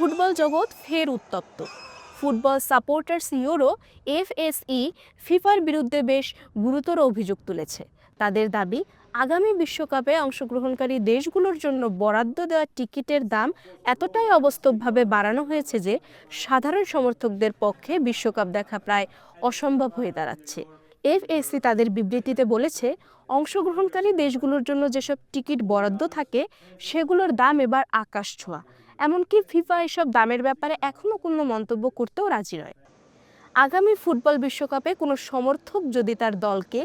Football জগৎ ফের উত্তপ্ত। ফুটবল সাপোর্টার্স ইউরো এফএসই ফিফার বিরুদ্ধে বেশ গুরুতর অভিযোগ তুলেছে। তাদের দাবি, আগামী বিশ্বকাপে অংশগ্রহণকারী দেশগুলোর জন্য বরাদ্দ দেওয়া টিকিটের দাম এতটাই অবাস্তবভাবে বাড়ানো হয়েছে যে সাধারণ সমর্থকদের পক্ষে বিশ্বকাপ দেখা প্রায় অসম্ভব হয়ে দাঁড়াচ্ছে। এফএসসি তাদের বিবৃতিতে বলেছে, অংশগ্রহণকারী দেশগুলোর জন্য যেসব টিকিট বরাদ্দ থাকে সেগুলোর দাম এবার আকাশ ছোঁয়া। এমনকি ফিফা এসব দামের ব্যাপারে এখনো কোনো মন্তব্য করতেও রাজি নয়। আগামী ফুটবল বিশ্বকাপে কোনো সমর্থক যদি তার দলকে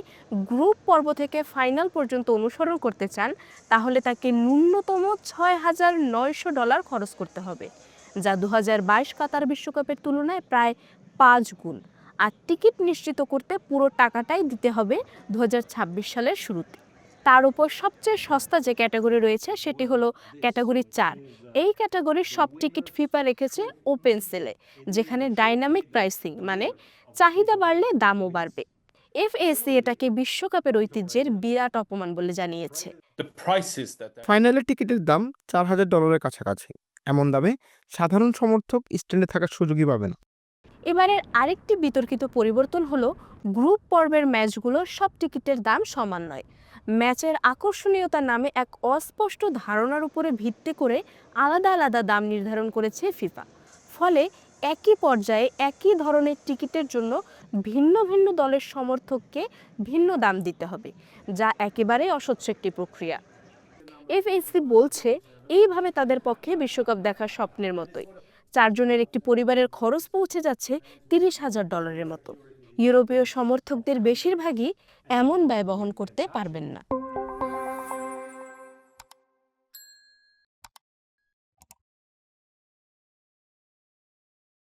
গ্রুপ পর্ব থেকে ফাইনাল পর্যন্ত অনুসরণ করতে চান, তাহলে তাকে ন্যূনতম $6,900 খরচ করতে হবে, যা 2022 কাতার বিশ্বকাপের তুলনায় প্রায় 5 গুণ। আর টিকিট নিশ্চিত করতে পুরো টাকাটাই দিতে হবে 2026 সালের শুরুতে। তার উপর সবচেয়ে সস্তা যে ক্যাটাগরি রয়েছে সেটি হলো ক্যাটাগরি 4। এই ক্যাটাগরির সব টিকিট ফিফা রেখেছে ওপেন সেলে, যেখানে ডাইনামিক প্রাইসিং, মানে চাহিদা বাড়লে দামও বাড়বে। এফএসসি এটাকে বিশ্বকাপের ঐতিহ্যের বিরাট অপমান বলে জানিয়েছে। ফাইনালের টিকিটের দাম $4,000 কাছাকাছি। এমন দামে সাধারণ সমর্থক স্ট্যান্ডে থাকার সুযোগই পাবে না। এবারের আরেকটি বিতর্কিত পরিবর্তন হলো, গ্রুপ পর্বের ম্যাচগুলোর সব টিকিটের দাম সমান নয়। ম্যাচের আকর্ষণীয়তার নামে এক অস্পষ্ট ধারণার উপরে ভিত্তি করে আলাদা আলাদা দাম নির্ধারণ করেছে ফিফা। ফলে একই পর্যায়ে একই ধরনের টিকিটের জন্য ভিন্ন ভিন্ন দলের সমর্থককে ভিন্ন দাম দিতে হবে, যা একেবারেই অস্বচ্ছ একটি প্রক্রিয়া। এফএসসি বলছে, এইভাবে তাদের পক্ষে বিশ্বকাপ দেখা স্বপ্নের মতোই। 4 জনের একটি পরিবারের খরচ পৌঁছে যাচ্ছে $30,000 মতো। ইউরোপীয় সমর্থকদের বেশিরভাগই এমন ব্যয় বহন করতে পারবেন না।